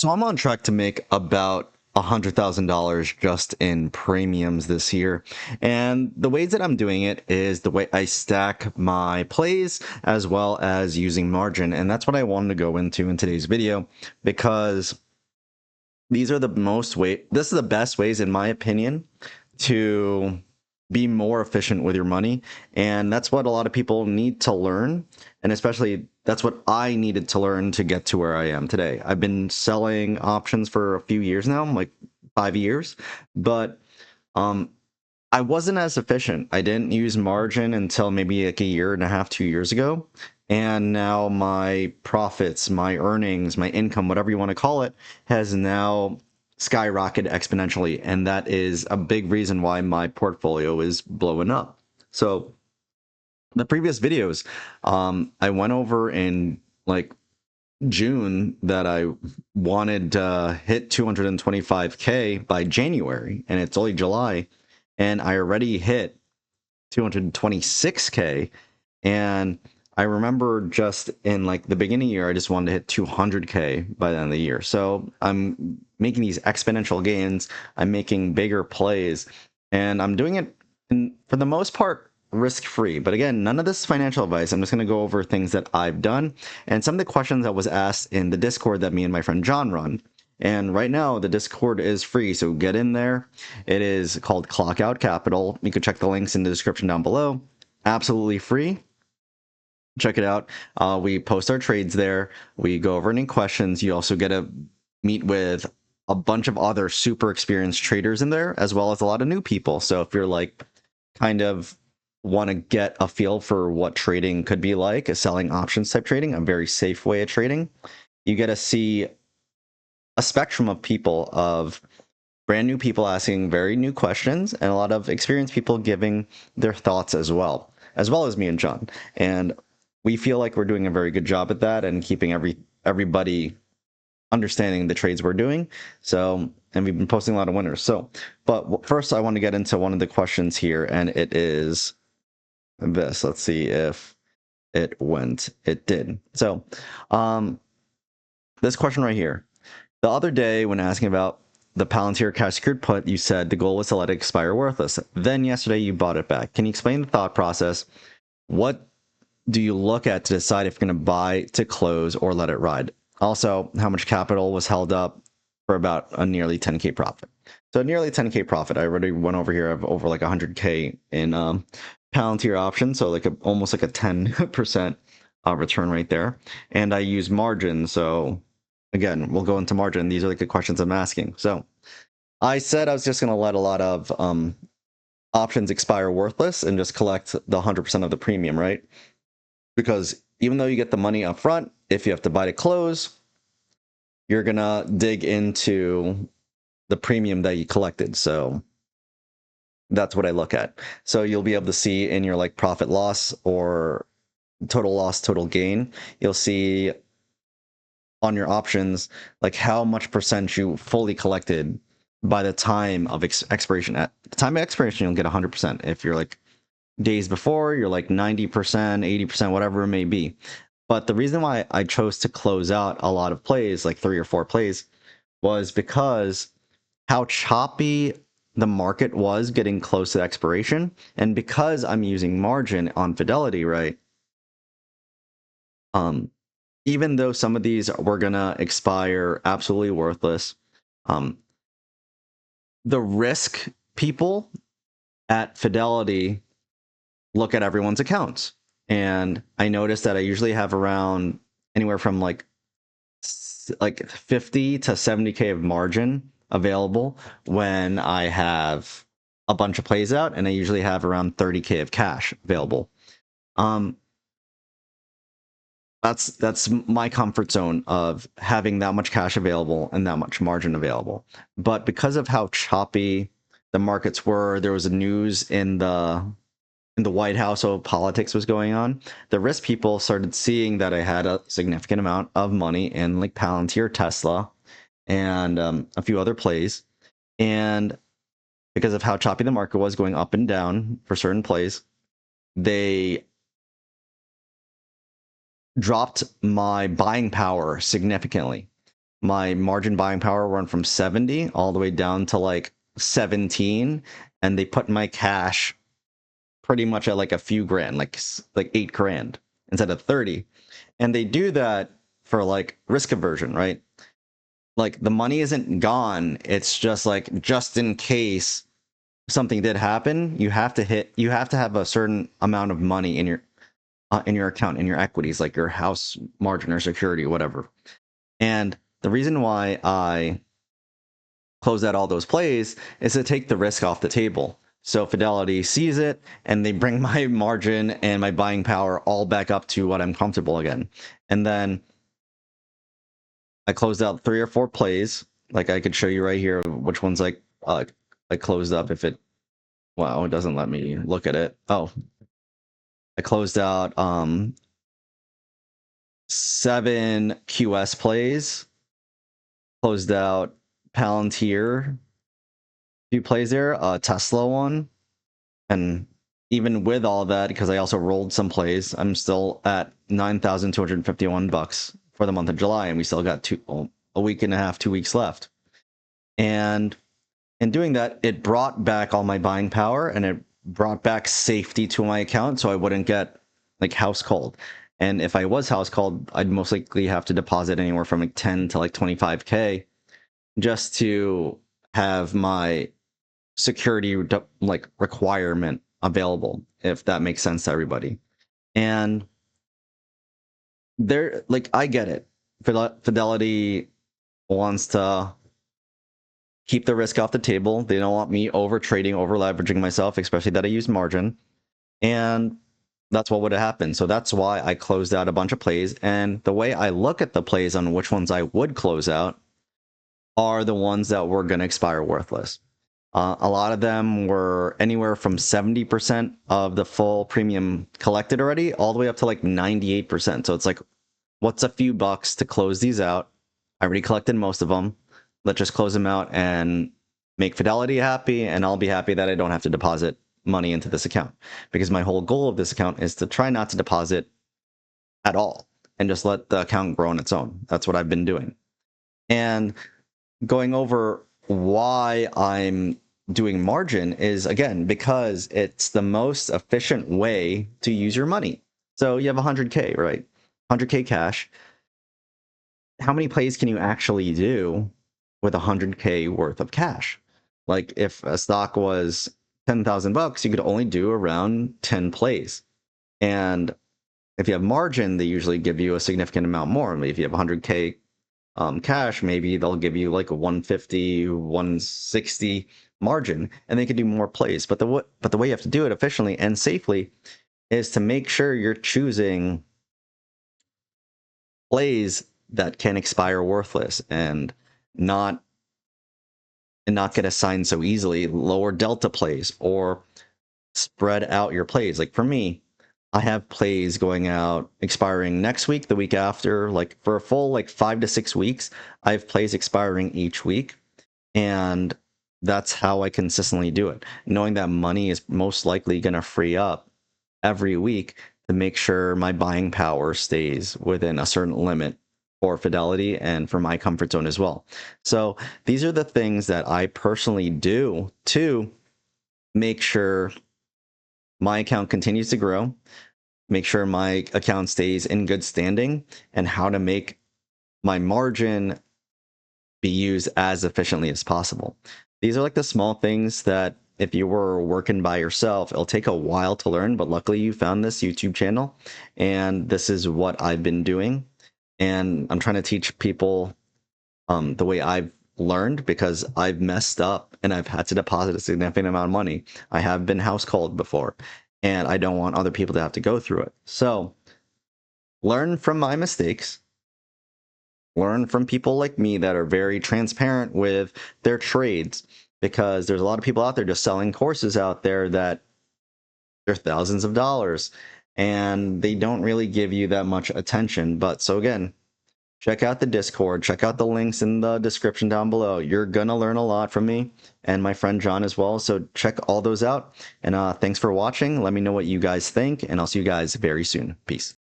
So I'm on track to make about $100,000 just in premiums this year. And the ways that I'm doing it is the way I stack my plays as well as using margin. And that's what I wanted to go into in today's video because these are the this is the best ways, in my opinion, to be more efficient with your money. And that's what a lot of people need to learn. And especially that's what I needed to learn to get to where I am today. I've been selling options for a few years now, like 5 years, but um, I wasn't as efficient. I didn't use margin until maybe like a year and a half, 2 years ago. And now my profits, my earnings, my income, whatever you want to call it, has now skyrocketed exponentially. And that is a big reason why my portfolio is blowing up. So the previous videos, I went over in like June that I wanted to hit 225K by January, and it's only July, and I already hit 226K. And I remember just in like the beginning of the year, I just wanted to hit 200K by the end of the year. So I'm making these exponential gains. I'm making bigger plays, and I'm doing it for the most part risk free. But again, none of this is financial advice. I'm just going to go over things that I've done and some of the questions that was asked in the Discord that me and my friend John run. And right now, the Discord is free, so get in there. It is called Clock Out Capital. You can check the links in the description down below. Absolutely free. Check it out. We post our trades there. We go over any questions. You also get to meet with a bunch of other super experienced traders in there, as well as a lot of new people. So if you're like kind of want to get a feel for what trading could be like, a selling options type trading, a very safe way of trading, you get to see a spectrum of people, of brand new people asking very new questions, and a lot of experienced people giving their thoughts as well as me and John. And we feel like we're doing a very good job at that and keeping everybody understanding the trades we're doing. So, and we've been posting a lot of winners. So, but first I want to get into one of the questions here, and it is this. Let's see if it went. It did. So, this question right here. The other day, when asking about the Palantir cash secured put, you said the goal was to let it expire worthless. Then yesterday, you bought it back. Can you explain the thought process? What do you look at to decide if you're going to buy to close or let it ride? Also, how much capital was held up for about a nearly 10K profit? So nearly 10K profit. I already went over here of over like 100K in Palantir options. So like almost like a 10% return right there. And I use margin. So again, we'll go into margin. These are like the questions I'm asking. So I said I was just going to let a lot of options expire worthless and just collect the 100% of the premium, right? Because even though you get the money up front, if you have to buy to close, you're going to dig into the premium that you collected. So that's what I look at. So you'll be able to see in your like profit loss or total loss, total gain, you'll see on your options, like how much percent you fully collected by the time of expiration. At the time of expiration, you'll get 100%. If you're like days before, you're like 90%, 80%, whatever it may be. But the reason why I chose to close out a lot of plays, like 3 or 4 plays, was because how choppy the market was getting close to expiration. And because I'm using margin on Fidelity, right? Even though some of these were gonna expire absolutely worthless, the risk people at Fidelity look at everyone's accounts. And I noticed that I usually have around anywhere from like 50 to 70K of margin available when I have a bunch of plays out, and I usually have around 30K of cash available. That's my comfort zone of having that much cash available and that much margin available. But because of how choppy the markets were, there was a news in the White House, so politics was going on. The risk people started seeing that I had a significant amount of money in like Palantir, Tesla, and a few other plays. And because of how choppy the market was going up and down for certain plays, they dropped my buying power significantly. my margin buying power went from 70 all the way down to like 17, and they put my cash pretty much at like a few grand, like 8 grand instead of 30. And they do that for like risk aversion, right? Like the money isn't gone. It's just like, just in case something did happen, you have to have a certain amount of money in your account, in your equities, like your house margin or security, whatever. And the reason why I close out all those plays is to take the risk off the table. So Fidelity sees it and they bring my margin and my buying power all back up to what I'm comfortable again. And then I closed out 3 or 4 plays. Like I could show you right here which ones I closed up. If it, wow, it doesn't let me look at it. Oh, I closed out 7 QS plays, closed out Palantir, few plays there, Tesla one, and even with all that, because I also rolled some plays, I'm still at $9,251 for the month of July, and we still got a week and a half, 2 weeks left. And in doing that, it brought back all my buying power, and it brought back safety to my account, so I wouldn't get like house called. And if I was house called, I'd most likely have to deposit anywhere from like 10 to like 25K just to have my security like requirement available, if that makes sense to everybody. And they're like, I get it. Fidelity wants to keep the risk off the table. They don't want me over trading, over leveraging myself, especially that I use margin. And that's what would have happened. So that's why I closed out a bunch of plays. And the way I look at the plays on which ones I would close out are the ones that were going to expire worthless. A lot of them were anywhere from 70% of the full premium collected already, all the way up to like 98%. So it's like, what's a few bucks to close these out? I already collected most of them. Let's just close them out and make Fidelity happy, and I'll be happy that I don't have to deposit money into this account. Because my whole goal of this account is to try not to deposit at all and just let the account grow on its own. That's what I've been doing. And going over why I'm doing margin is, again, because it's the most efficient way to use your money. So you have 100K, right? 100K cash. How many plays can you actually do with 100K worth of cash? Like if a stock was $10,000, you could only do around 10 plays. And if you have margin, they usually give you a significant amount more. If you have 100K cash, maybe they'll give you like a 150, 160 margin, and they can do more plays. But the way you have to do it efficiently and safely is to make sure you're choosing plays that can expire worthless and not get assigned so easily. Lower delta plays or spread out your plays. Like for me, I have plays going out, expiring next week, the week after, like for a full like 5 to 6 weeks. I have plays expiring each week, and that's how I consistently do it, knowing that money is most likely going to free up every week to make sure my buying power stays within a certain limit for Fidelity and for my comfort zone as well. So these are the things that I personally do to make sure my account continues to grow, make sure my account stays in good standing, and how to make my margin be used as efficiently as possible. These are like the small things that if you were working by yourself, it'll take a while to learn, but luckily you found this YouTube channel, and this is what I've been doing. And I'm trying to teach people the way I've learned, because I've messed up and I've had to deposit a significant amount of money. I have been house called before, and I don't want other people to have to go through it. So learn from my mistakes. Learn from people like me that are very transparent with their trades, because there's a lot of people out there just selling courses out there that they're thousands of dollars and they don't really give you that much attention. But so again, check out the Discord, check out the links in the description down below. You're gonna learn a lot from me and my friend John as well. So check all those out. And thanks for watching. Let me know what you guys think, and I'll see you guys very soon. Peace.